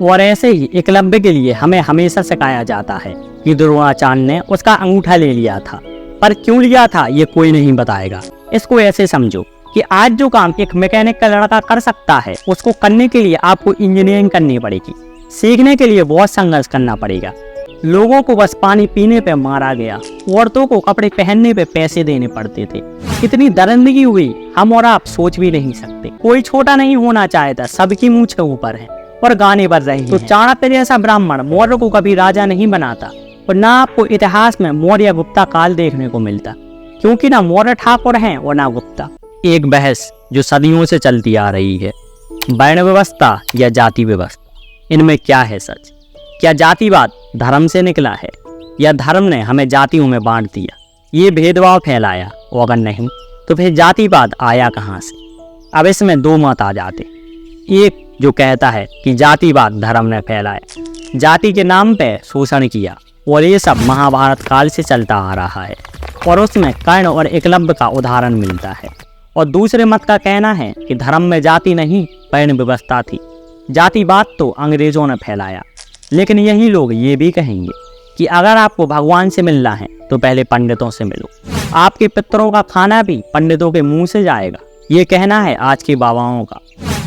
और ऐसे ही एकलव्य के लिए हमें हमेशा सिखाया जाता है कि द्रोणाचार्य ने उसका अंगूठा ले लिया था, पर क्यों लिया था ये कोई नहीं बताएगा। इसको ऐसे समझो कि आज जो काम एक मैकेनिक का लड़का कर सकता है, उसको करने के लिए आपको इंजीनियरिंग करनी पड़ेगी। सीखने के लिए बहुत संघर्ष करना पड़ेगा। लोगों को बस पानी पीने पे मारा गया, औरतों को कपड़े पहनने पे पैसे देने पड़ते थे। कितनी दरिंदगी हुई हम और आप सोच भी नहीं सकते। कोई छोटा नहीं होना चाहता, सबकी मूंछें ऊपर है और गाने बज रहे हैं। तो चाणक्य जैसा ब्राह्मण मौर्य को कभी राजा नहीं बनाता, और ना आपको इतिहास में मौर्य गुप्ता काल देखने को मिलता, क्योंकि ना मौर्य ठाकुर हैं और ना गुप्ता। एक बहस जो सदियों से चलती आ रही है, वर्ण व्यवस्था या जाति व्यवस्था, इनमें क्या है सच? क्या जातिवाद धर्म से निकला है या धर्म ने हमें जातियों में बांट दिया, ये भेदभाव फैलाया? और अगर नहीं तो फिर जातिवाद आया कहाँ से? अब इसमें दो मत आ जाते। एक जो कहता है कि जातिवाद धर्म ने फैलाया, जाति के नाम पे शोषण किया, और ये सब महाभारत काल से चलता आ रहा है और उसमें कर्ण और एकलव्य का उदाहरण मिलता है। और दूसरे मत का कहना है कि धर्म में जाति नहीं वर्ण व्यवस्था थी, जातिवाद तो अंग्रेजों ने फैलाया। लेकिन यही लोग ये भी कहेंगे कि अगर आपको भगवान से मिलना है तो पहले पंडितों से मिलो, आपके पितरों का खाना भी पंडितों के मुंह से जाएगा। ये कहना है आज के बाबाओं का,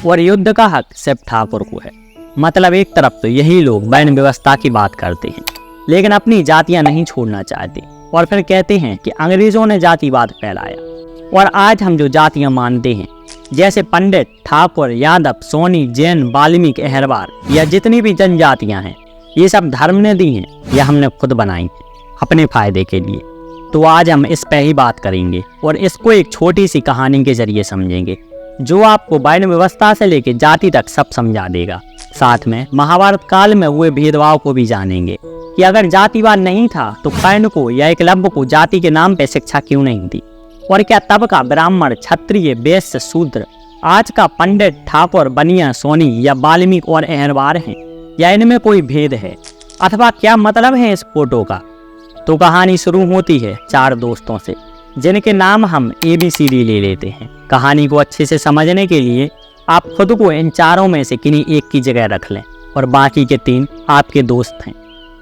और युद्ध का हक सिर्फ ठाकुर को है। मतलब एक तरफ तो यही लोग वर्ण व्यवस्था की बात करते हैं, लेकिन अपनी जातियां नहीं छोड़ना चाहते, और फिर कहते हैं कि अंग्रेजों ने जातिवाद फैलाया। और आज हम जो जातियां मानते हैं, जैसे पंडित, ठाकुर, यादव, सोनी, जैन, वाल्मीकि, अहरवार या जितनी भी जनजातियां हैं, ये सब धर्म ने दी हैं या हमने खुद बनाई हैं अपने फायदे के लिए। तो आज हम इस पे ही बात करेंगे और इसको एक छोटी सी कहानी के जरिए समझेंगे, जो आपको वर्ण व्यवस्था से लेकर जाति तक सब समझा देगा। साथ में महाभारत काल में हुए भेदभाव को भी जानेंगे कि अगर जातिवाद नहीं था तो कर्ण को या एकलव्य को जाति के नाम पे शिक्षा क्यों नहीं दी, और क्या तब का ब्राह्मण, क्षत्रिय, वैश्य, शूद्र आज का पंडित, ठाकुर, बनिया, सोनी या वाल्मीकि और अहरवार हैं, या इनमें कोई भेद है, अथवा क्या मतलब है इस फोटो का? तो कहानी शुरू होती है चार दोस्तों से, जिनके नाम हम ABCD ले लेते हैं। कहानी को अच्छे से समझने के लिए आप खुद को इन चारों में से किन्हीं एक की जगह रख लें, और बाकी के तीन आपके दोस्त हैं।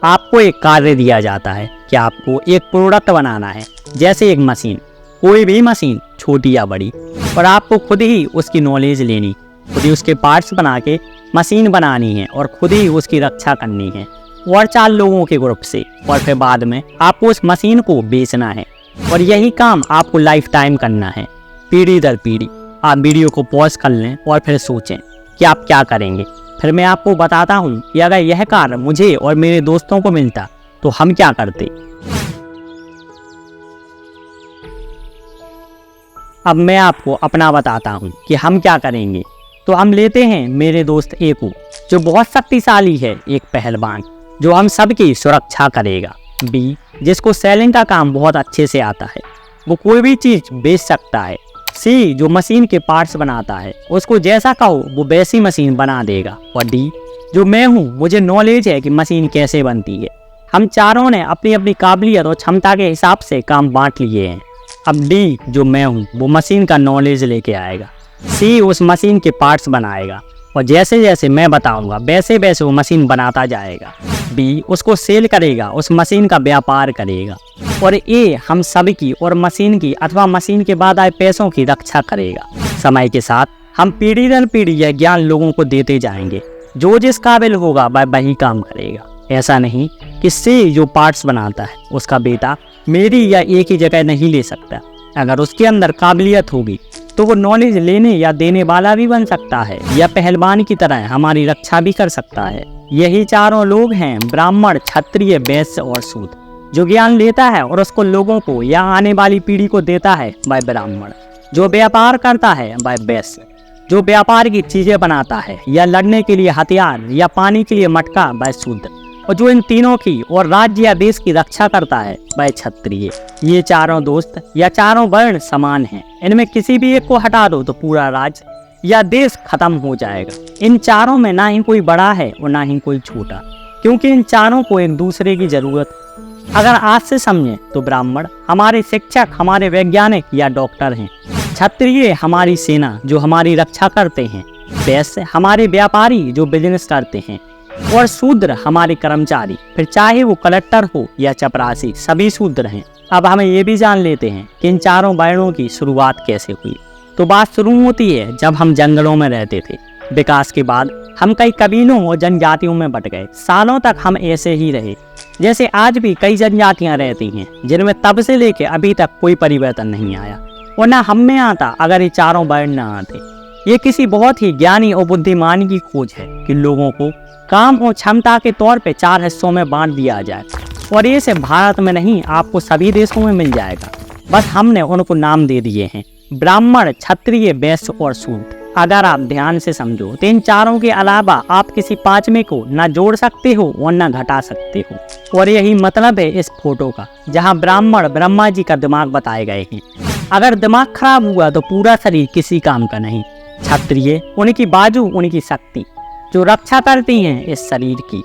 आपको एक कार्य दिया जाता है कि आपको एक प्रोडक्ट बनाना है, जैसे एक मशीन, कोई भी मशीन, छोटी या बड़ी, और आपको खुद ही उसकी नॉलेज लेनी, खुद ही उसके पार्ट्स बना के मशीन बनानी है और खुद ही उसकी रक्षा करनी है, और 4 लोगों के ग्रुप से। और फिर बाद में आपको उस मशीन को बेचना है, और यही काम आपको लाइफ टाइम करना है, पीढ़ी दर पीढ़ी। आप वीडियो को पॉज कर लें और फिर सोचें कि आप क्या करेंगे। फिर मैं आपको बताता हूँ कि अगर यह कार्य मुझे और मेरे दोस्तों को मिलता तो हम क्या करते। अब मैं आपको अपना बताता हूँ कि हम क्या करेंगे। तो हम लेते हैं मेरे दोस्त ए को, जो बहुत शक्तिशाली है, एक पहलवान जो हम सबकी सुरक्षा करेगा। बी, जिसको सेलिंग का काम बहुत अच्छे से आता है, वो कोई भी चीज़ बेच सकता है। सी, जो मशीन के पार्ट्स बनाता है, उसको जैसा कहो वो वैसी मशीन बना देगा। और डी, जो मैं हूँ, मुझे नॉलेज है कि मशीन कैसे बनती है। हम चारों ने अपनी अपनी काबिलियत और क्षमता के हिसाब से काम बांट लिए हैं। अब डी, जो मैं हूँ, वो मशीन का नॉलेज लेके आएगा। सी, उस मशीन के पार्ट्स बनाएगा, और जैसे जैसे मैं बताऊंगा वैसे वैसे वो मशीन बनाता जाएगा। बी, उसको सेल करेगा, उस मशीन का व्यापार करेगा। और ए, हम सबकी और मशीन की अथवा मशीन के बाद आए पैसों की रक्षा करेगा। समय के साथ हम पीढ़ी दर पीढ़ी यह ज्ञान लोगों को देते जाएंगे। जो जिस काबिल होगा वह वही काम करेगा। ऐसा नहीं कि सी, जो पार्ट्स बनाता है, उसका बेटा मेरी या एक ही जगह नहीं ले सकता। अगर उसके अंदर काबिलियत होगी तो वो नॉलेज लेने या देने वाला भी बन सकता है, या पहलवान की तरह हमारी रक्षा भी कर सकता है। यही चारों लोग हैं, ब्राह्मण, क्षत्रिय, वैश्य और शूद्र। जो ज्ञान लेता है और उसको लोगों को या आने वाली पीढ़ी को देता है वह ब्राह्मण। जो व्यापार करता है वह वैश्य। जो व्यापार की चीजें बनाता है या लड़ने के लिए हथियार या पानी के लिए मटका वह शूद्र। और जो इन तीनों की और राज्य या देश की रक्षा करता है वह क्षत्रिय। ये चारों दोस्त या चारों वर्ण समान हैं। इनमें किसी भी एक को हटा दो तो पूरा राज्य या देश खत्म हो जाएगा। इन चारों में ना ही कोई बड़ा है और ना ही कोई छोटा, क्योंकि इन चारों को एक दूसरे की जरूरत है। अगर आज से समझें तो ब्राह्मण हमारे शिक्षक, हमारे वैज्ञानिक या डॉक्टर हैं। क्षत्रिय हमारी सेना जो हमारी रक्षा करते हैं। वैश्य हमारे व्यापारी जो बिजनेस करते हैं। और शूद्र हमारे कर्मचारी, फिर चाहे वो कलेक्टर हो या चपरासी, सभी शूद्र हैं। अब हमें ये भी जान लेते हैं कि इन चारों वर्णों की शुरुआत कैसे हुई। तो बात शुरू होती है जब हम जंगलों में रहते थे। विकास के बाद हम कई कबीलों और जनजातियों में बट गए। सालों तक हम ऐसे ही रहे। जैसे आज भी कई जनजातियां रहती हैं जिनमें तब से लेकर अभी तक कोई परिवर्तन नहीं आया, और ना हम में आता अगर ये चारों वर्ण न आते। ये किसी बहुत ही ज्ञानी और बुद्धिमान की खोज है कि लोगों को काम और क्षमता के तौर पे 4 हिस्सों में बांट दिया जाए, और ये सिर्फ भारत में नहीं, आपको सभी देशों में मिल जाएगा। बस हमने उनको नाम दे दिए हैं, ब्राह्मण, क्षत्रिय, वैश्य और शूद्र। अगर आप ध्यान से समझो तो इन चारों के अलावा आप किसी पांचवें को न जोड़ सकते हो और न घटा सकते हो। और यही मतलब है इस फोटो का, जहाँ ब्राह्मण ब्रह्मा जी का दिमाग बताए गए हैं। अगर दिमाग खराब हुआ तो पूरा शरीर किसी काम का नहीं। क्षत्रिय, उनकी बाजू उनकी शक्ति जो रक्षा करती हैं इस शरीर की।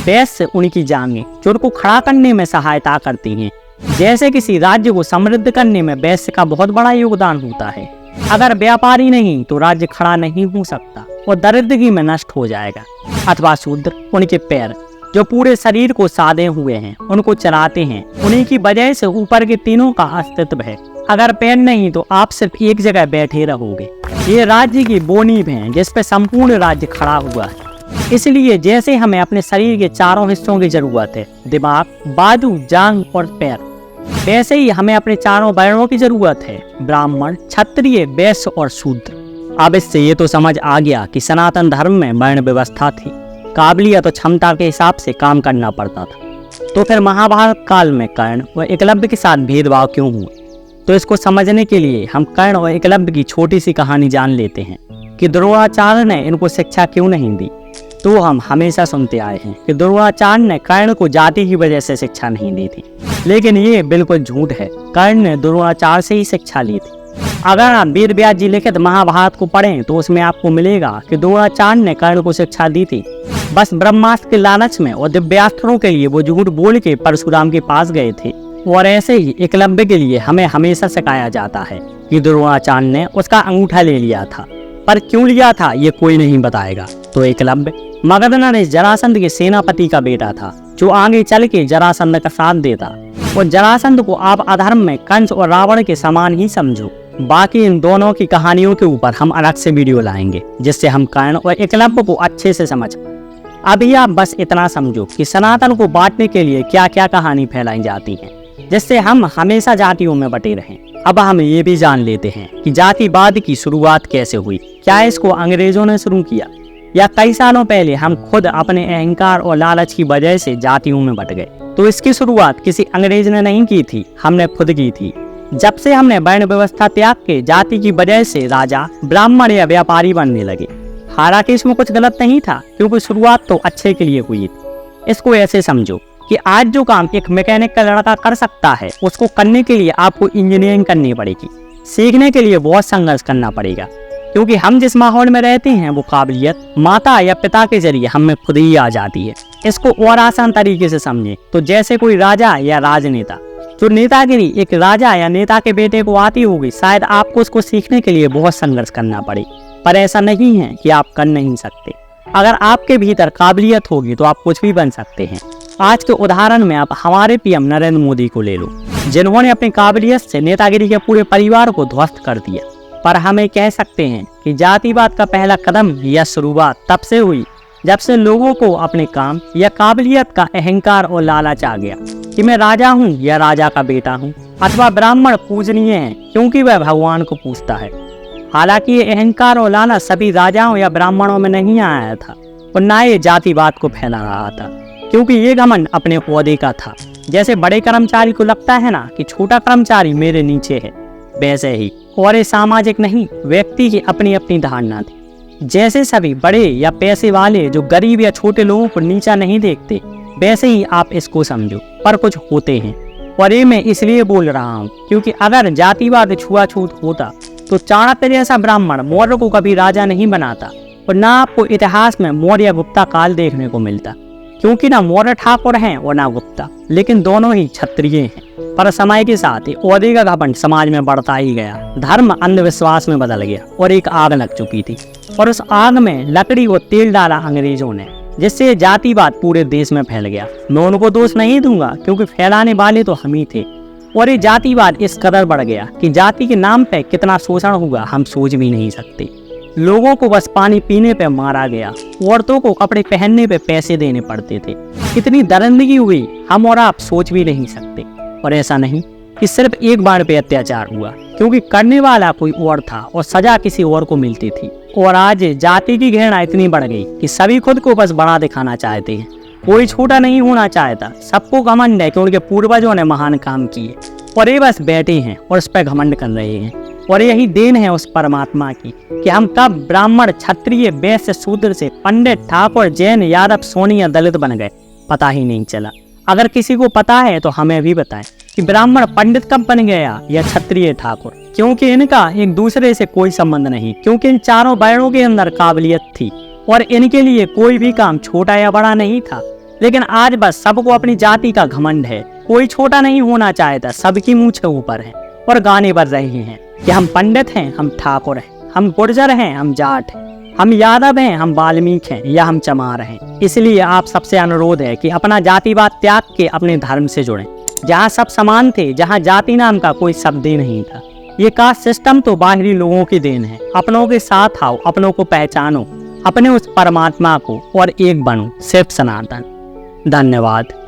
वैश्य, उनकी जांघें जो उनको खड़ा करने में सहायता करती हैं। जैसे किसी राज्य को समृद्ध करने में वैश्य का बहुत बड़ा योगदान होता है। अगर व्यापारी नहीं तो राज्य खड़ा नहीं हो सकता और दरिद्री में नष्ट हो जाएगा। अथवा शूद्र, उनके पैर जो पूरे शरीर को साधे हुए हैं, उनको चलाते हैं। उन्हीं की वजह से ऊपर के तीनों का अस्तित्व है। अगर पैर नहीं तो आप सिर्फ एक जगह बैठे रहोगे। ये राज्य की बोनीव है जिस पे संपूर्ण राज्य खड़ा हुआ है। इसलिए जैसे हमें अपने शरीर के चारों हिस्सों की जरूरत है, दिमाग, बाजू, जांघ और पैर, वैसे ही हमें अपने चारों वर्णों की जरूरत है, ब्राह्मण, क्षत्रिय, वैश्य और शूद्र। अब इससे ये तो समझ आ गया कि सनातन धर्म में वर्ण व्यवस्था थी। काबिलियत और क्षमता के हिसाब से काम करना पड़ता था। तो फिर महाभारत काल में कर्ण और एकलव्य के साथ भेदभाव क्यों हुआ? तो इसको समझने के लिए हम कर्ण और एकलव्य की छोटी सी कहानी जान लेते हैं कि द्रोणाचार्य ने इनको शिक्षा क्यों नहीं दी। तो हम हमेशा सुनते आए हैं कि द्रोणाचार्य ने कर्ण को जाति की वजह से शिक्षा नहीं दी थी, लेकिन ये बिल्कुल झूठ है। कर्ण ने द्रोणाचार्य से ही शिक्षा ली थी। अगर आप वेद व्यास जी लिखित महाभारत को पढ़ें तो उसमें आपको मिलेगा कि द्रोणाचार्य ने कर्ण को शिक्षा दी थी। बस ब्रह्मास्त्र के लालच में और दिव्यास्त्रों के लिए वो झूठ बोल के परशुराम के पास गए थे। और ऐसे ही एकलव्य के लिए हमें हमेशा सिखाया जाता है कि द्रोणाचार्य ने उसका अंगूठा ले लिया था, पर क्यों लिया था ये कोई नहीं बताएगा। तो एकलव्य मगध नरेश जरासंध के सेनापति का बेटा था, जो आगे चल के जरासंध का साथ देता। और जरासंध को आप अधर्म में कंस और रावण के समान ही समझो। बाकी इन दोनों की कहानियों के ऊपर हम अलग से वीडियो लाएंगे, जिससे हम कर्ण और एकलव्य को अच्छे से समझ पाएं। अभी आप बस इतना समझो कि सनातन को बांटने के लिए क्या क्या कहानी फैलाई जाती है, जिससे हम हमेशा जातियों में बटे रहें। अब हम ये भी जान लेते हैं कि जातिवाद की शुरुआत कैसे हुई। क्या इसको अंग्रेजों ने शुरू किया, या कई सालों पहले हम खुद अपने अहंकार और लालच की वजह से जातियों में बट गए? तो इसकी शुरुआत किसी अंग्रेज ने नहीं की थी, हमने खुद की थी। जब से हमने वर्ण व्यवस्था त्याग के जाति की वजह से राजा, ब्राह्मण या व्यापारी बनने लगे। हालांकि इसमें कुछ गलत नहीं था, क्योंकि शुरुआत तो अच्छे के लिए हुई थी। इसको ऐसे समझो कि आज जो काम एक मैकेनिक का लड़का कर सकता है, उसको करने के लिए आपको इंजीनियरिंग करनी पड़ेगी। सीखने के लिए बहुत संघर्ष करना पड़ेगा, क्योंकि हम जिस माहौल में रहते हैं वो काबिलियत माता या पिता के जरिए हमें खुद ही आ जाती है। इसको और आसान तरीके से समझें तो जैसे कोई राजा या राजनेता, जो नेतागिरी एक राजा या नेता के बेटे को आती होगी, शायद आपको उसको सीखने के लिए बहुत संघर्ष करना पड़े। पर ऐसा नहीं है कि आप कर नहीं सकते। अगर आपके भीतर काबिलियत होगी तो आप कुछ भी बन सकते हैं। आज के उदाहरण में आप हमारे पीएम नरेंद्र मोदी को ले लो, जिन्होंने अपनी काबिलियत से नेतागिरी के पूरे परिवार को ध्वस्त कर दिया। पर हमें कह सकते हैं कि जातिवाद का पहला कदम या शुरुआत तब से हुई जब से लोगों को अपने काम या काबिलियत का अहंकार और लालच आ गया कि मैं राजा हूँ या राजा का बेटा हूँ, अथवा ब्राह्मण पूजनीय है क्योंकि वह भगवान को पूजता है। हालांकि ये अहंकार और लालच सभी राजाओं या ब्राह्मणों में नहीं आया था, और न ये जातिवाद को फैला रहा था, क्योंकि ये घमंड अपने ओहदे का था। जैसे बड़े कर्मचारी को लगता है ना कि छोटा कर्मचारी मेरे नीचे है, वैसे ही और ये सामाजिक नहीं, व्यक्ति की अपनी अपनी धारणा थी। जैसे सभी बड़े या पैसे वाले जो गरीब या छोटे लोगों को नीचा नहीं देखते, वैसे ही आप इसको समझो। पर कुछ होते हैं, और ये मैं इसलिए बोल रहा हूँ क्योंकि अगर जातिवाद छुआछूत होता तो चाणक्य जैसा ब्राह्मण मौर्य को कभी राजा नहीं बनाता, और ना आपको इतिहास में मौर्य या गुप्ता काल देखने को मिलता, क्योंकि ना मौर्य ठाकुर हैं और ना गुप्ता, लेकिन दोनों ही क्षत्रिय हैं। पर समय के साथ ही ओहदे का घमंड समाज में बढ़ता ही गया। धर्म अंधविश्वास में बदल गया और एक आग लग चुकी थी, और उस आग में लकड़ी और तेल डाला अंग्रेजों ने, जिससे ये जातिवाद पूरे देश में फैल गया। मैं उनको दोष नहीं दूंगा क्योंकि फैलाने वाले तो हम ही थे। और ये जातिवाद इस कदर बढ़ गया कि जाति के नाम पे कितना शोषण हुआ हम सोच भी नहीं सकते। लोगों को बस पानी पीने पे मारा गया, औरतों को कपड़े पहनने पे पैसे देने पड़ते थे। कितनी दरिंदगी हुई हम और आप सोच भी नहीं सकते। और ऐसा नहीं कि सिर्फ एक बार पे अत्याचार हुआ, क्योंकि करने वाला कोई और था और सजा किसी और को मिलती थी। और आज जाति की घृणा इतनी बढ़ गई कि सभी खुद को बस बड़ा दिखाना चाहते हैं। कोई छोटा नहीं होना चाहता। सबको घमंड है कि उनके पूर्वजों ने महान काम किए और ये बस बैठे हैं और उस पर घमंड कर रहे हैं। और यही देन है उस परमात्मा की कि हम कब ब्राह्मण, क्षत्रिय, वैश्य, शूद्र से पंडित, ठाकुर, जैन, यादव, सोनी या दलित बन गए, पता ही नहीं चला। अगर किसी को पता है तो हमें भी बताएं कि ब्राह्मण पंडित कब बन गया या क्षत्रिय, ठाकुर, क्योंकि इनका एक दूसरे से कोई संबंध नहीं। क्योंकि इन चारों वर्णों के अंदर काबिलियत थी और इनके लिए कोई भी काम छोटा या बड़ा नहीं था। लेकिन आज बस सबको अपनी जाति का घमंड है। कोई छोटा नहीं होना चाहता, सबकी मूंछें ऊपर हैं और गाने बज रहे हैं कि हम पंडित हैं, हम ठाकुर हैं, हम गुर्जर हैं, हम जाट हैं, हम यादव हैं, हम वाल्मीकि हैं या हम चमार हैं। इसलिए आप सबसे अनुरोध है कि अपना जातिवाद त्याग के अपने धर्म से जुड़ें, जहाँ सब समान थे, जहाँ जाति नाम का कोई शब्द ही नहीं था। ये कास्ट सिस्टम तो बाहरी लोगों की देन है। अपनों के साथ आओ, अपनों को पहचानो, अपने उस परमात्मा को और एक बनो, सिर्फ सनातन। धन्यवाद।